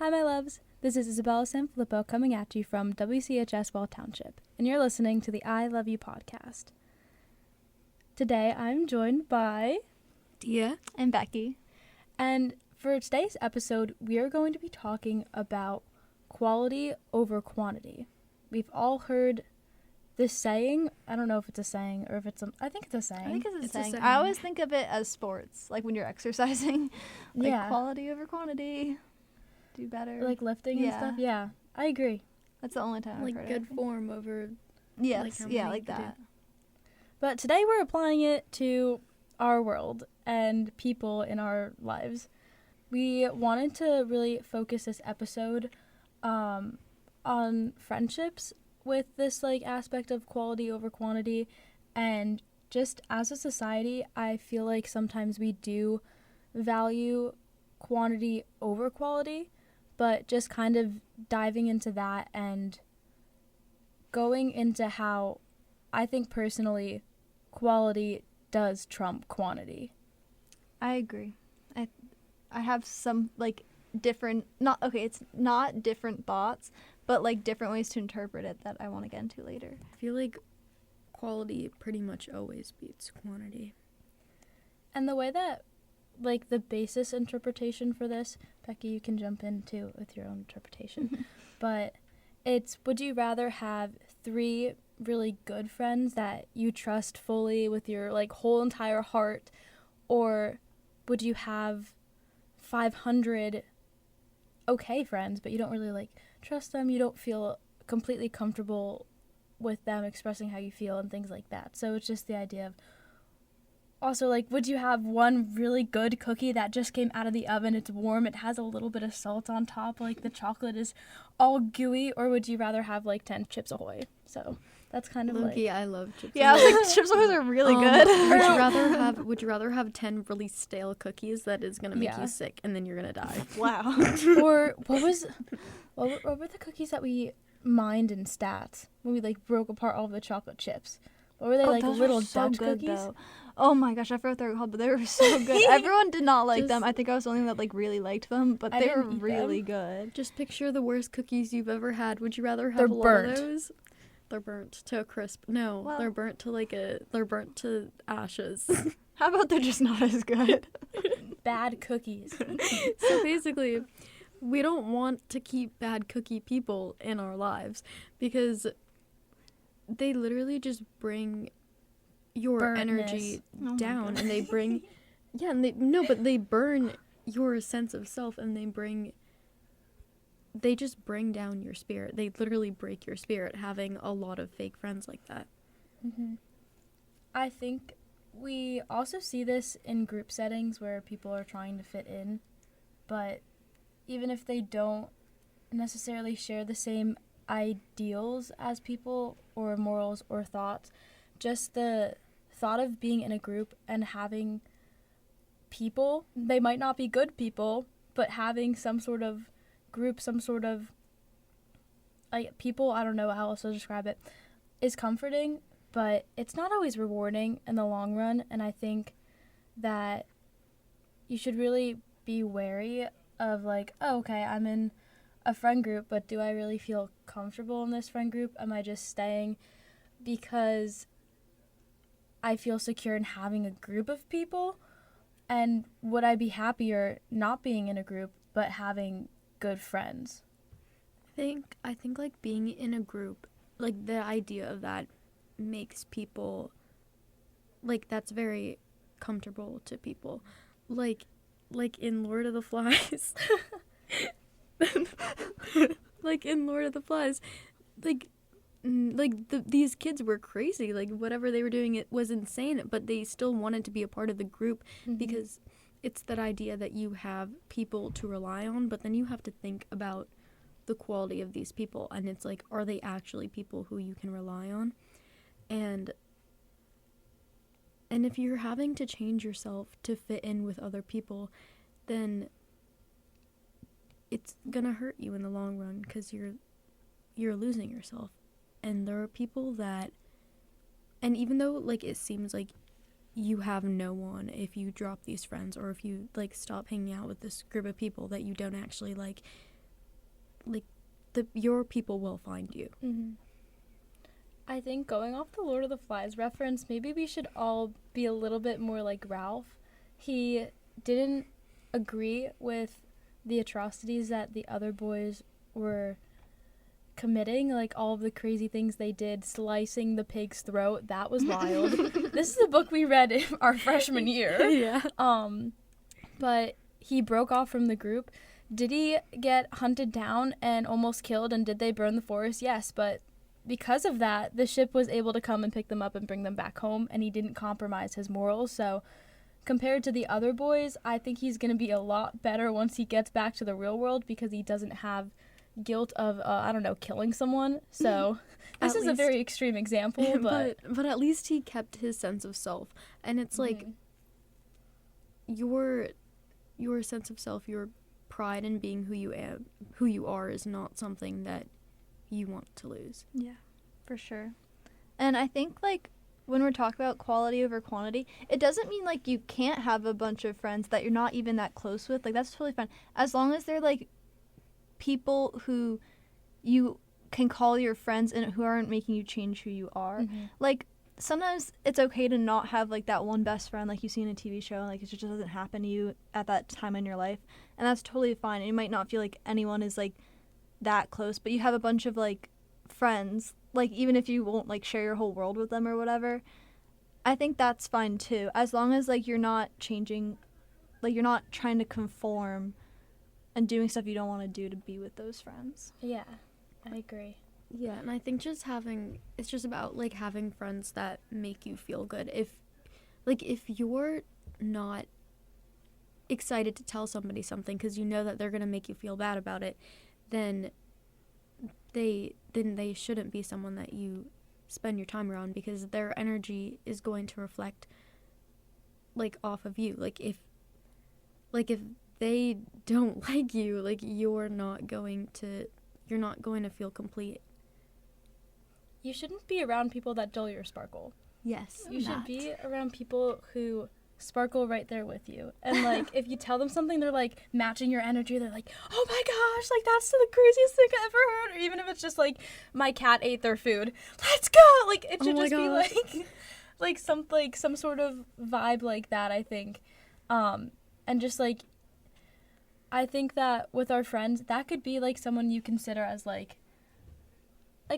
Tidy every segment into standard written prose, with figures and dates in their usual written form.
Hi, my loves. This is Isabella Sanfilippo coming at you from WCHS Well Township, and you're listening to the I Love You podcast. Today, I'm joined by Dia and Becky. And for today's episode, we are going to be talking about quality over quantity. We've all heard this saying. I don't know if it's a saying or if it's I think it's a saying. I think it's a saying. a saying. I always think of it as sports, like when you're exercising. Like Yeah. quality over quantity. Do better. Like lifting and Yeah. stuff. Yeah, I agree. That's the only time I've like heard good it. form over Yes, like how yeah, many like you could do. that. But today we're applying it to our world and people in our lives. We wanted to really focus this episode on friendships with this like aspect of quality over quantity, and just as a society, I feel like sometimes we do value quantity over quality, but just kind of diving into that and going into how I think personally quality does trump quantity. I agree. I have some like different it's not different thoughts, but like different ways to interpret it that I want to get into later. I feel like quality pretty much always beats quantity. And the way that, like, the basis interpretation for this, Becky, you can jump in too with your own interpretation, but it's, would you rather have 3 really good friends that you trust fully with your, like, whole entire heart, or would you have 500 okay friends, but you don't really, like, trust them, you don't feel completely comfortable with them expressing how you feel and things like that. So it's just the idea of, also, like, would you have one really good cookie that just came out of the oven, it's warm, it has a little bit of salt on top, like the chocolate is all gooey, or would you rather have like 10 Chips Ahoy? So that's kind of Loki, like, I love chips. Yeah, I was like, Chips Ahoy are really good. Would you rather have 10 really stale cookies that is gonna make Yeah. you sick and then you're gonna die? Wow. or what were the cookies that we mined in stats when we like broke apart all the chocolate chips? What were they, like those little were so Dutch good, cookies? though. Oh my gosh, I forgot what they were called, but they were so good. Everyone did not like them. Just- I think I was the only one that like really liked them, but I they were didn't eat really good. Just picture the worst cookies you've ever had. Would you rather have They're a lot burnt. of those? They're burnt to a crisp. No, Well- they're burnt to ashes. How about they're just not as good? Bad cookies. So basically, we don't want to keep bad cookie people in our lives because they literally just bring your Burntness. energy Oh my down, God. and they bring but they burn your sense of self, and they just bring down your spirit. They literally break your spirit having a lot of fake friends like that. Mm-hmm. I think we also see this in group settings where people are trying to fit in, but even if they don't necessarily share the same ideals as people or morals or thoughts, just the thought of being in a group and having people, they might not be good people, but having some sort of group, some sort of like people, I don't know how else to describe it, is comforting, but it's not always rewarding in the long run. And I think that you should really be wary of like, oh, okay, I'm in a friend group, but do I really feel comfortable in this friend group? Am I just staying because I feel secure in having a group of people? And would I be happier not being in a group but having good friends? I think like being in a group, like the idea of that makes people, like, that's very comfortable to people. Like in Lord of the Flies. Like in Lord of the Flies, these kids were crazy. Like whatever they were doing, it was insane, but they still wanted to be a part of the group because it's that idea that you have people to rely on, but then you have to think about the quality of these people, and it's like, are they actually people who you can rely on? And if you're having to change yourself to fit in with other people, then it's gonna hurt you in the long run because you're losing yourself. And there are people that, and even though like it seems like you have no one if you drop these friends, or if you like stop hanging out with this group of people that you don't actually like, your people will find you. Mm-hmm. I think going off the Lord of the Flies reference, maybe we should all be a little bit more like Ralph. He didn't agree with the atrocities that the other boys were committing, like all of the crazy things they did, slicing the pig's throat. That was wild. This is a book we read in our freshman year. Yeah. But he broke off from the group. Did he get hunted down and almost killed, and did they burn the forest? Yes, but because of that, the ship was able to come and pick them up and bring them back home, and he didn't compromise his morals. So compared to the other boys, I think he's going to be a lot better once he gets back to the real world, because he doesn't have guilt of, killing someone. So this is a very extreme example, but at least he kept his sense of self. And it's like your sense of self, your pride in being who you are is not something that you want to lose. Yeah, for sure. And I think, like, when we're talking about quality over quantity, it doesn't mean, like, you can't have a bunch of friends that you're not even that close with. Like, that's totally fine. As long as they're, like, people who you can call your friends and who aren't making you change who you are. Mm-hmm. Like, sometimes it's okay to not have, like, that one best friend like you see in a TV show. Like, it just doesn't happen to you at that time in your life. And that's totally fine. And you might not feel like anyone is, like, that close, but you have a bunch of, like, friends, like, even if you won't, like, share your whole world with them or whatever, I think that's fine too, as long as, like, you're not changing, like, you're not trying to conform and doing stuff you don't want to do to be with those friends. Yeah, I agree. Yeah, and I think it's just about, like, having friends that make you feel good. If you're not excited to tell somebody something because you know that they're going to make you feel bad about it, then they shouldn't be someone that you spend your time around, because their energy is going to reflect, like, off of you. Like, if they don't like you, like, you're not going to feel complete. You shouldn't be around people that dull your sparkle. Yes. You should be around people who sparkle right there with you. And, like, if you tell them something, they're, like, matching your energy. They're like, oh my gosh, like, that's the craziest thing I ever heard. Or even if it's just, like, my cat ate their food. Let's go! Like, it should just be, like some sort of vibe like that, I think. And just, like, I think that with our friends, that could be, like, someone you consider as, like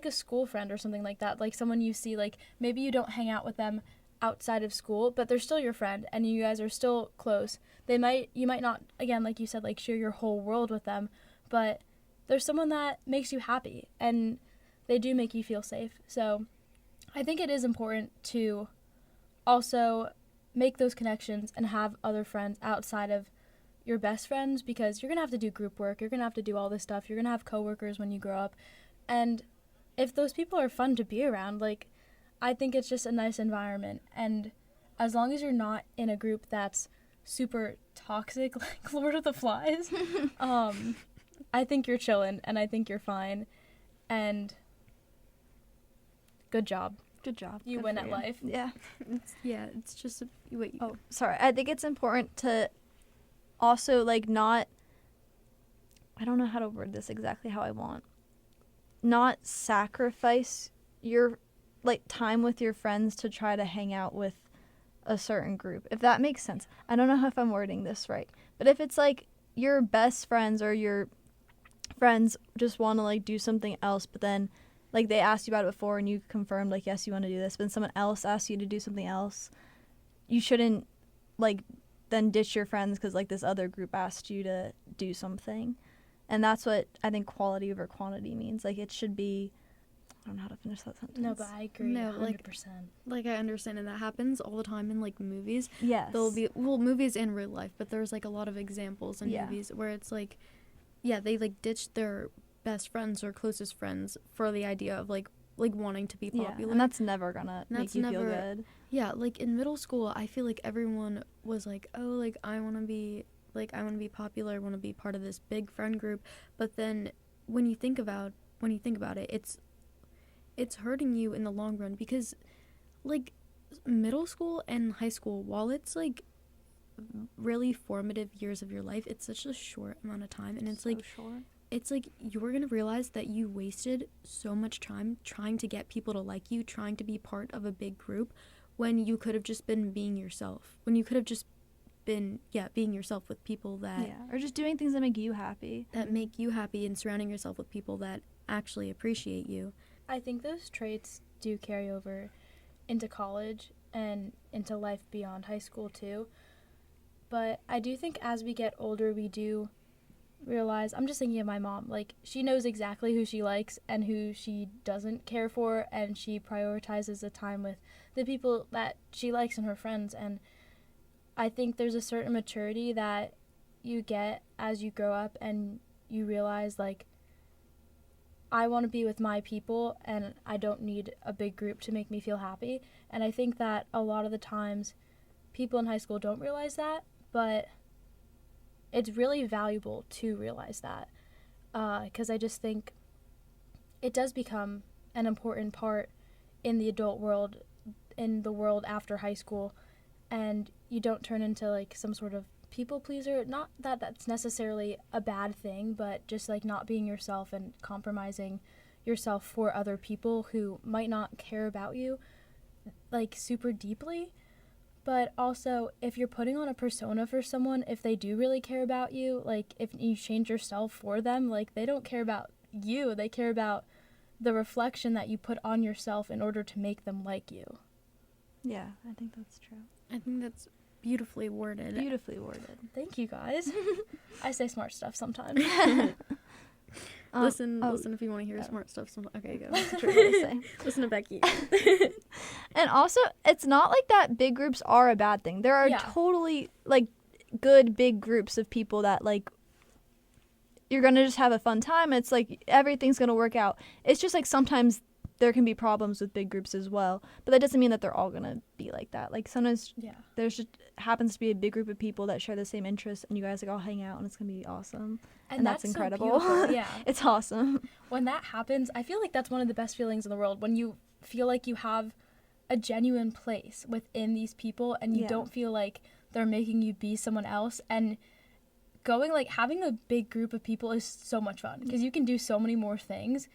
a school friend or something like that. Like, someone you see, like, maybe you don't hang out with them outside of school, but they're still your friend and you guys are still close. You might not, again, like you said, like, share your whole world with them, but there's someone that makes you happy and they do make you feel safe. So I think it is important to also make those connections and have other friends outside of your best friends, because you're gonna have to do group work, you're gonna have to do all this stuff, you're gonna have coworkers when you grow up, and if those people are fun to be around, like, I think it's just a nice environment. And as long as you're not in a group that's super toxic, like Lord of the Flies, I think you're chillin' and I think you're fine. And good job. Good job. You Good win for at you. life. Yeah. It's just wait. Oh, sorry. I think it's important to also, like, not, I don't know how to word this exactly how I want, not sacrifice your, like, time with your friends to try to hang out with a certain group, if that makes sense. I don't know if I'm wording this right, but if it's, like, your best friends or your friends just want to, like, do something else, but then, like, they asked you about it before and you confirmed, like, yes, you want to do this, but then someone else asks you to do something else, you shouldn't, like, then ditch your friends because, like, this other group asked you to do something. And that's what I think quality over quantity means. Like, it should be, I don't know how to finish that sentence. No, but I agree 100%. Like, I understand, and that happens all the time in, like, movies. Yes. There'll be, movies in real life, but there's, like, a lot of examples in movies where it's, like, yeah, they, like, ditch their best friends or closest friends for the idea of, like wanting to be popular. Yeah, and that's never gonna make you feel good. Yeah, like, in middle school, I feel like everyone was like, oh, like, I want to be popular, I want to be part of this big friend group. But then when you think about it, it's hurting you in the long run, because, like, middle school and high school, while it's, like, really formative years of your life, it's such a short amount of time, and it's so like short. it's like you're going to realize that you wasted so much time trying to get people to like you, trying to be part of a big group, when you could have just been being yourself. When you could have just been, being yourself with people that... Yeah, or just doing things that make you happy. That make you happy, and surrounding yourself with people that actually appreciate you. I think those traits do carry over into college and into life beyond high school too. But I do think as we get older, we do realize, I'm just thinking of my mom, like, she knows exactly who she likes and who she doesn't care for, and she prioritizes the time with the people that she likes and her friends. And I think there's a certain maturity that you get as you grow up, and you realize, like, I want to be with my people, and I don't need a big group to make me feel happy. And I think that a lot of the times people in high school don't realize that, but it's really valuable to realize that, because I just think it does become an important part in the adult world, in the world after high school, and you don't turn into like some sort of people pleaser. Not that that's necessarily a bad thing, but just like not being yourself and compromising yourself for other people who might not care about you like super deeply. But also, if you're putting on a persona for someone, if they do really care about you, like if you change yourself for them, like they don't care about you, they care about the reflection that you put on yourself in order to make them like you. Yeah, I think that's true. I think that's beautifully worded. Beautifully worded. Thank you, guys. I say smart stuff sometimes. Listen if you want to hear smart stuff. Okay, go. That's true to say. Listen to Becky. And also, it's not like that big groups are a bad thing. There are totally, like, good big groups of people that, like, you're going to just have a fun time. It's like everything's going to work out. It's just like sometimes there can be problems with big groups as well. But that doesn't mean that they're all going to be like that. Like, sometimes there's just happens to be a big group of people that share the same interests, and you guys, like, all hang out, and it's going to be awesome. And that's incredible. So yeah. It's awesome. When that happens, I feel like that's one of the best feelings in the world, when you feel like you have a genuine place within these people, and you don't feel like they're making you be someone else. And going, like, having a big group of people is so much fun, because you can do so many more things.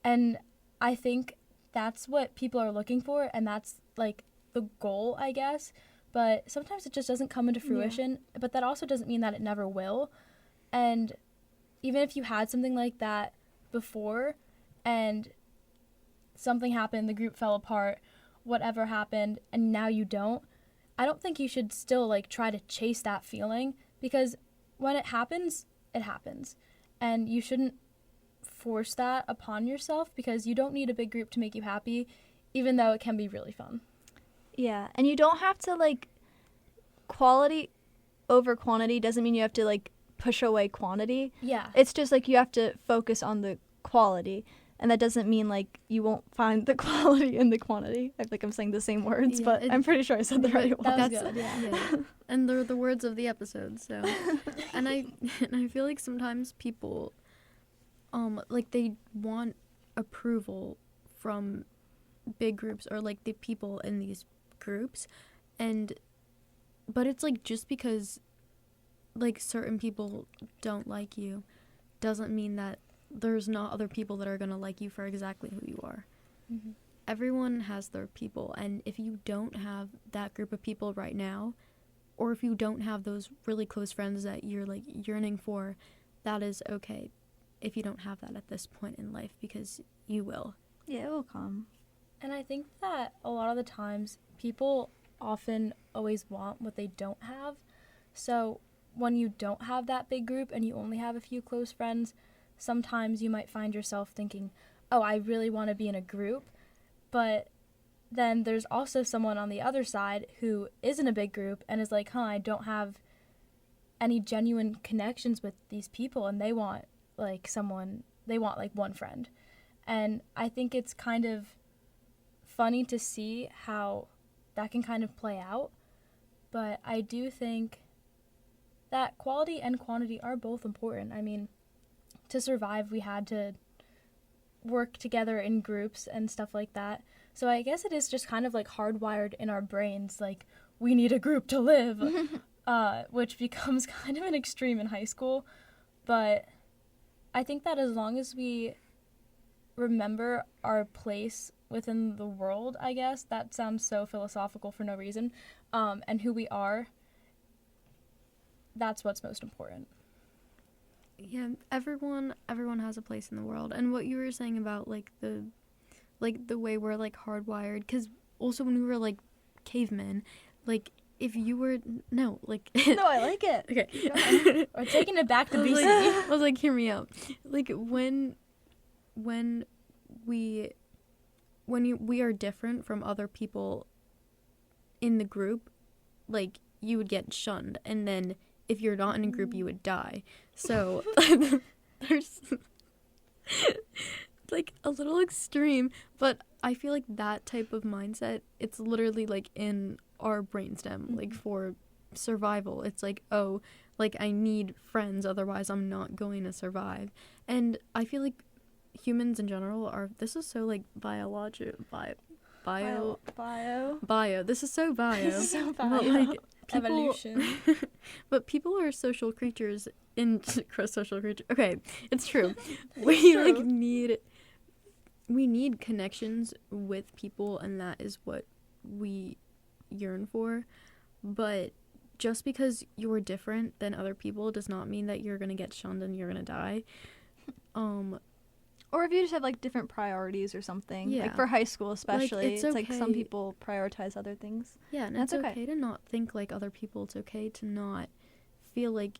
And I think that's what people are looking for, and that's, like, the goal, I guess. But sometimes it just doesn't come into fruition, but that also doesn't mean that it never will. And even if you had something like that before, and something happened, the group fell apart, whatever happened, and now you don't, I don't think you should still, like, try to chase that feeling, because when it happens, and you shouldn't force that upon yourself, because you don't need a big group to make you happy, even though it can be really fun. Yeah, and you don't have to, like, quality over quantity doesn't mean you have to, like, push away quantity. Yeah. It's just, like, you have to focus on the quality. And that doesn't mean, like, you won't find the quality in the quantity. I feel like I'm saying the same words, but I'm pretty sure I said the right one. That was good, yeah. And they're the words of the episode, so. and I feel like sometimes people, like, they want approval from big groups, or, like, the people in these groups. But it's, like, just because, like, certain people don't like you doesn't mean that there's not other people that are going to like you for exactly who you are. Mm-hmm. Everyone has their people, and if you don't have that group of people right now, or if you don't have those really close friends that you're, like, yearning for, that is okay if you don't have that at this point in life, because you will. Yeah, it will come. And I think that a lot of the times people often always want what they don't have. So when you don't have that big group and you only have a few close friends, sometimes you might find yourself thinking, oh, I really want to be in a group. But then there's also someone on the other side who is in a big group and is like, I don't have any genuine connections with these people, and they want, like, one friend. And I think it's kind of funny to see how that can kind of play out. But I do think that quality and quantity are both important. I mean, to survive, we had to work together in groups and stuff like that. So I guess it is just kind of, like, hardwired in our brains, like, we need a group to live, which becomes kind of an extreme in high school. But I think that as long as we remember our place within the world, I guess, that sounds so philosophical for no reason, and who we are, that's what's most important. Yeah, everyone has a place in the world. And what you were saying about like the way we're like hardwired, because also when we were like cavemen, like if you were no, I like it. Okay. We're taking it back to I was BC. like, I was like, hear me out. Like when we are different from other people in the group, like you would get shunned, and then if you're not in a group, you would die. So there's like a little extreme, but I feel like that type of mindset, it's literally like in our brainstem, like for survival. It's like, oh, like I need friends, otherwise I'm not going to survive. And I feel like humans in general are, this is so like bio. This is so bio. This is so bio. But like people, Evolution. but people are social creatures Okay, it's true. We like need connections with people, and that is what we yearn for. But just because you're different than other people does not mean that you're gonna get shunned and you're gonna die. Or if you just have like different priorities or something. Yeah. Like for high school especially. it's It's like some okay. people prioritize other things. Yeah, and That's it's okay. okay to not think like other people. It's okay to not feel like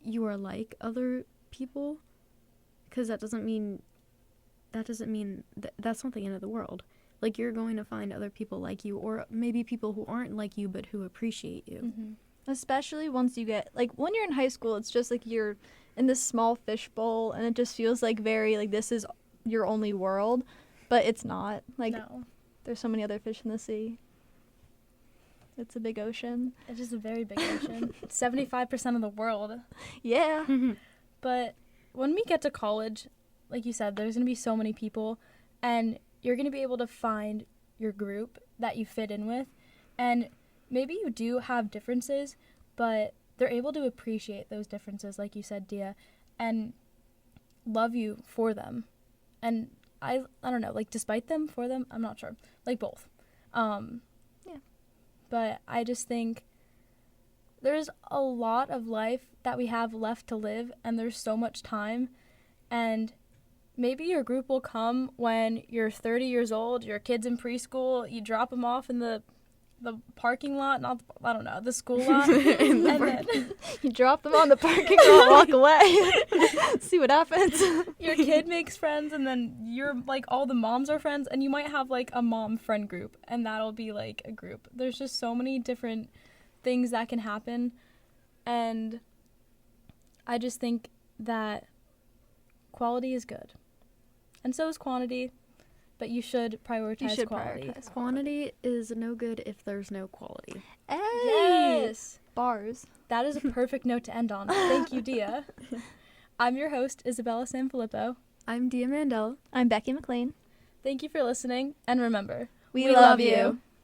you are like other people, because that doesn't mean that's not the end of the world. Like you're going to find other people like you, or maybe people who aren't like you but who appreciate you. Mm-hmm. Especially once you get, like, when you're in high school, it's just like you're in this small fishbowl, and it just feels like very, like, this is your only world, but it's not. Like, No. there's so many other fish in the sea. It's a big ocean. It's just a very big ocean. 75% of the world. Yeah. But when we get to college, like you said, there's going to be so many people, and you're going to be able to find your group that you fit in with. And maybe you do have differences, but they're able to appreciate those differences, like you said, Dia, and love you for them. And I don't know, like despite them, for them, I'm not sure. Like both. Yeah. But I just think there's a lot of life that we have left to live, and there's so much time. And maybe your group will come when you're 30 years old, your kid's in preschool, you drop them off in the parking lot, the school lot. Then You drop them on the parking lot, walk away. See what happens. your kid makes friends, and then you're like, all the moms are friends, and you might have like a mom friend group, and that'll be like a group. There's just so many different things that can happen, and I just think that quality is good, and so is quantity, but you should prioritize quality. Quantity is no good if there's no quality. Hey! Yes! Bars. That is a perfect note to end on. Thank you, Dia. I'm your host, Isabella Sanfilippo. I'm Dia Mandel. I'm Becky McLean. Thank you for listening, and remember, We love you.